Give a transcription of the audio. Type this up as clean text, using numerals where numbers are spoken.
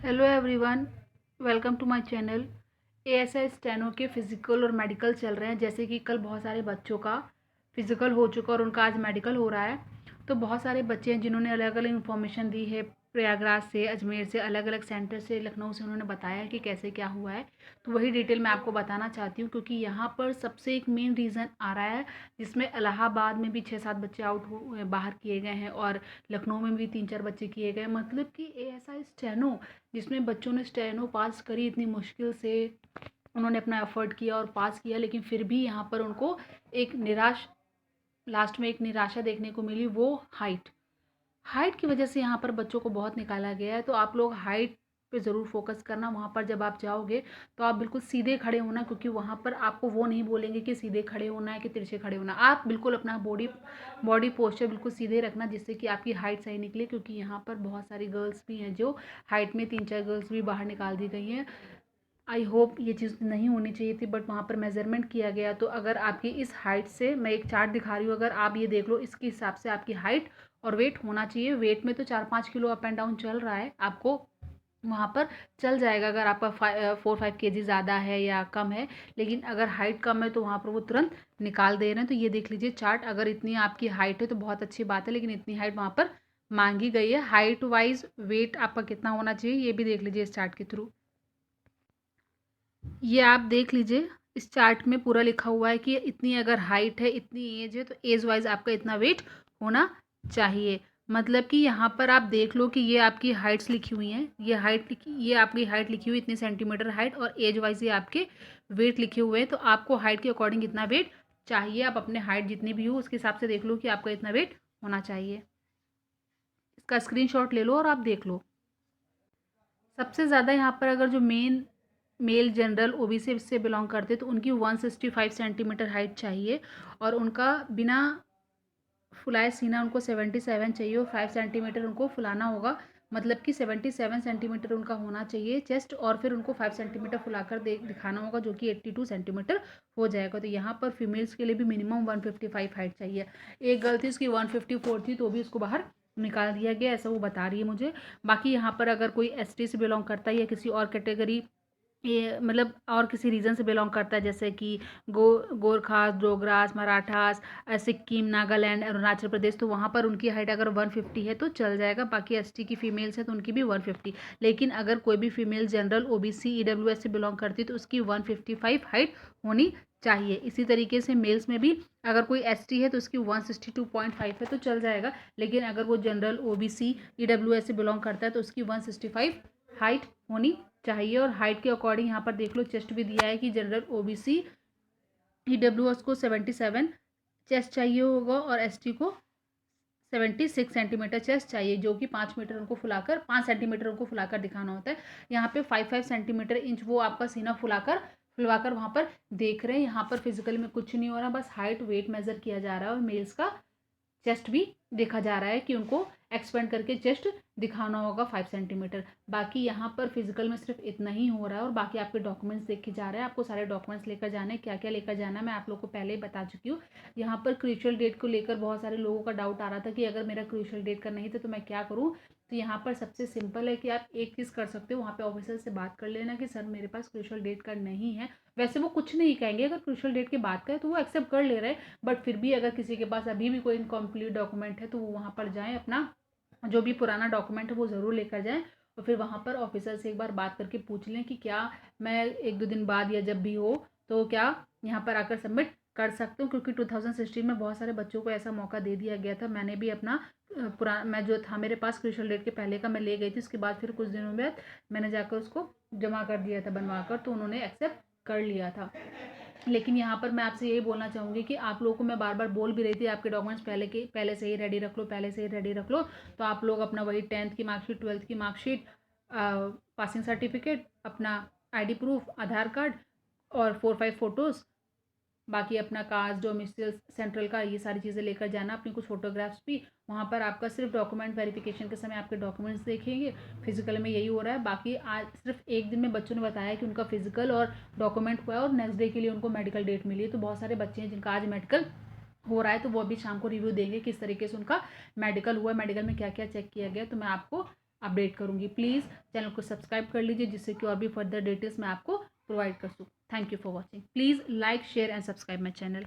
Hello everyone, welcome to my channel. ASI steno के physical और medical चल रहे हैं। जैसे कि कल बहुत सारे बच्चों का फिज़िकल हो चुका और उनका आज मेडिकल हो रहा है। तो बहुत सारे बच्चे हैं जिन्होंने अलग अलग इन्फॉर्मेशन दी है, प्रयागराज से, अजमेर से, अलग अलग सेंटर से, लखनऊ से उन्होंने बताया कि कैसे क्या हुआ है। तो वही डिटेल मैं आपको बताना चाहती हूँ, क्योंकि यहाँ पर सबसे एक मेन रीज़न आ रहा है जिसमें इलाहाबाद में भी 6-7 बच्चे आउट हुए, बाहर किए गए हैं, और लखनऊ में भी 3-4 बच्चे किए गए। मतलब कि एएसआई स्टेनो जिसमें बच्चों ने स्टेनो पास करी इतनी मुश्किल से, उन्होंने अपना एफर्ट किया और पास किया, लेकिन फिर भी यहाँ पर उनको एक लास्ट में एक निराशा देखने को मिली। वो हाइट हाइट की वजह से यहाँ पर बच्चों को बहुत निकाला गया है। तो आप लोग हाइट पे ज़रूर फोकस करना। वहाँ पर जब आप जाओगे तो आप बिल्कुल सीधे खड़े होना, क्योंकि वहाँ पर आपको वो नहीं बोलेंगे कि सीधे खड़े होना है कि तिरछे खड़े होना। आप बिल्कुल अपना बॉडी पोस्चर बिल्कुल सीधे रखना, जिससे कि आपकी हाइट सही निकले, क्योंकि यहाँ पर बहुत सारी गर्ल्स भी हैं जो हाइट में 3-4 गर्ल्स भी बाहर निकाल दी गई हैं। आई होप ये चीज़ नहीं होनी चाहिए थी, बट वहाँ पर मेजरमेंट किया गया। तो अगर आपकी इस हाइट से, मैं एक चार्ट दिखा रही हूँ, अगर आप ये देख लो, इसके हिसाब से आपकी हाइट और वेट होना चाहिए। वेट में तो 4-5 किलो अप एंड डाउन चल रहा है, आपको वहाँ पर चल जाएगा अगर आपका 4-5 kg ज़्यादा है या कम है। लेकिन अगर हाइट कम है तो वहाँ पर वो तुरंत निकाल दे रहे हैं। तो ये देख लीजिए चार्ट, अगर इतनी आपकी हाइट है तो बहुत अच्छी बात है, लेकिन इतनी हाइट वहाँ पर मांगी गई है। हाइट वाइज वेट आपका कितना होना चाहिए ये भी देख लीजिए इस चार्ट के थ्रू। ये आप देख लीजिए, इस चार्ट में पूरा लिखा हुआ है कि इतनी अगर हाइट है, इतनी एज है, तो एज वाइज आपका इतना वेट होना चाहिए। मतलब कि यहाँ पर आप देख लो कि ये आपकी हाइट्स लिखी हुई हैं, ये आपकी हाइट लिखी हुई इतनी सेंटीमीटर हाइट, और एज वाइज ये आपके वेट लिखे हुए हैं। तो आपको हाइट के अकॉर्डिंग इतना वेट चाहिए। आप अपने हाइट जितनी भी हो उसके हिसाब से देख लो कि आपका इतना वेट होना चाहिए। इसका स्क्रीनशॉट ले लो और आप देख लो। सबसे ज़्यादा यहाँ पर अगर जो मेल जनरल ओबीसी से बिलोंग करते तो उनकी 165 सेंटीमीटर हाइट चाहिए, और उनका बिना फुलाए सीना उनको 77 चाहिए, और 5 सेंटीमीटर उनको फुलाना होगा। मतलब कि 77 सेंटीमीटर उनका होना चाहिए चेस्ट, और फिर उनको 5 सेंटीमीटर फुलाकर दिखाना होगा, जो कि 82 सेंटीमीटर हो जाएगा। तो यहाँ पर फीमेल्स के लिए भी मिनिमम 155 हाइट चाहिए। एक गर्ल थी उसकी 154 थी, तो भी उसको बाहर निकाल दिया गया, ऐसा वो बता रही है मुझे। बाकी यहाँ पर अगर कोई एसटी से बिलोंग करता है या किसी और कैटेगरी, ये मतलब और किसी रीजन से बिलोंग करता है, जैसे कि गोरखास, डोगरास, मराठास, सिक्किम, नागालैंड, अरुणाचल प्रदेश, तो वहाँ पर उनकी हाइट अगर 150 है तो चल जाएगा। बाकी एसटी की फीमेल्स है तो उनकी भी 150। लेकिन अगर कोई भी फीमेल जनरल ओबीसी ईडब्ल्यूएस से बिलोंग करती है तो उसकी 155 हाइट होनी चाहिए। इसी तरीके से मेल्स में भी अगर कोई एसटी है तो उसकी 162.5 है तो चल जाएगा। लेकिन अगर वो जनरल ओबीसी ईडब्ल्यूएस से बिलोंग करता है तो उसकी 165 हाइट होनी चाहिए। और हाइट के अकॉर्डिंग यहाँ पर देख लो, चेस्ट भी दिया है कि जनरल ओबीसी ईडब्ल्यूएस को 77 चेस्ट चाहिए होगा, और एसटी को 76 सेंटीमीटर चेस्ट चाहिए, जो कि 5 मीटर उनको फुलाकर 5 सेंटीमीटर उनको फुलाकर दिखाना होता है। यहाँ पे 5 सेंटीमीटर इंच वो आपका सीना फुलवाकर वहाँ पर देख रहे हैं। यहाँ पर फिजिकल में कुछ नहीं हो रहा, बस हाइट वेट मेजर किया जा रहा है, और मेल्स का चेस्ट भी देखा जा रहा है कि उनको एक्सपेंड करके चेस्ट दिखाना होगा 5 सेंटीमीटर। बाकी यहाँ पर फिजिकल में सिर्फ इतना ही हो रहा है, और बाकी आपके डॉक्यूमेंट्स देखे जा रहे हैं। आपको सारे डॉक्यूमेंट्स लेकर जाने हैं, क्या क्या लेकर जाना है मैं आप लोग को पहले ही बता चुकी हूँ। यहाँ पर क्रूशियल डेट को लेकर बहुत सारे लोगों का डाउट आ रहा था कि अगर मेरा क्रूशियल डेट का नहीं था तो मैं क्या करूँ। तो यहाँ पर सबसे सिंपल है कि आप एक चीज़ कर सकते हो, वहाँ पे ऑफिसर से बात कर लेना कि सर मेरे पास क्रूशियल डेट का नहीं है। वैसे वो कुछ नहीं कहेंगे, अगर क्रूशियल डेट की बात करें तो वो एक्सेप्ट कर ले रहे हैं। बट फिर भी अगर किसी के पास अभी भी कोई इनकम्प्लीट डॉक्यूमेंट है तो वो वहाँ पर जाएँ, अपना जो भी पुराना डॉक्यूमेंट है वो ज़रूर लेकर जाएँ, और फिर वहाँ पर ऑफिसर से एक बार बात करके पूछ लें कि क्या मैं 1-2 दिन बाद या जब भी हो तो क्या यहाँ पर आकर सबमिट कर सकते हो। क्योंकि 2016 में बहुत सारे बच्चों को ऐसा मौका दे दिया गया था। मैंने भी अपना मैं जो था मेरे पास क्रूशियल डेट के पहले का मैं ले गई थी, उसके बाद फिर कुछ दिनों में मैंने जाकर उसको जमा कर दिया था बनवा कर, तो उन्होंने एक्सेप्ट कर लिया था। लेकिन यहाँ पर मैं आपसे यही बोलना चाहूँगी कि आप लोगों को मैं बार बार बोल भी रही थी आपके डॉक्यूमेंट्स पहले से ही रेडी रख लो, पहले से ही रेडी रख लो। तो आप लोग अपना वही 10th की मार्कशीट, 12th की मार्कशीट, पासिंग सर्टिफिकेट, अपना आईडी प्रूफ, आधार कार्ड, और 4-5 फ़ोटोज़, बाकी अपना कास्ट, डोमिसाइल, सेंट्रल का, ये सारी चीज़ें लेकर जाना। अपनी कुछ फोटोग्राफ्स भी, वहाँ पर आपका सिर्फ डॉक्यूमेंट वेरिफिकेशन के समय आपके डॉक्यूमेंट्स देखेंगे। फिजिकल में यही हो रहा है। बाकी आज सिर्फ एक दिन में बच्चों ने बताया कि उनका फिजिकल और डॉक्यूमेंट हुआ है, और नेक्स्ट डे के लिए उनको मेडिकल डेट मिली है। तो बहुत सारे बच्चे हैं जिनका आज मेडिकल हो रहा है, तो वो अभी शाम को रिव्यू देंगे किस तरीके से उनका मेडिकल हुआ है, मेडिकल में क्या क्या चेक किया गया। तो मैं आपको अपडेट करूँगी। प्लीज़ चैनल को सब्सक्राइब कर लीजिए जिससे कि और भी फर्दर डिटेल्स मैं आपको प्रोवाइड कर सकूँ। Thank you for watching. Please like share and subscribe my channel.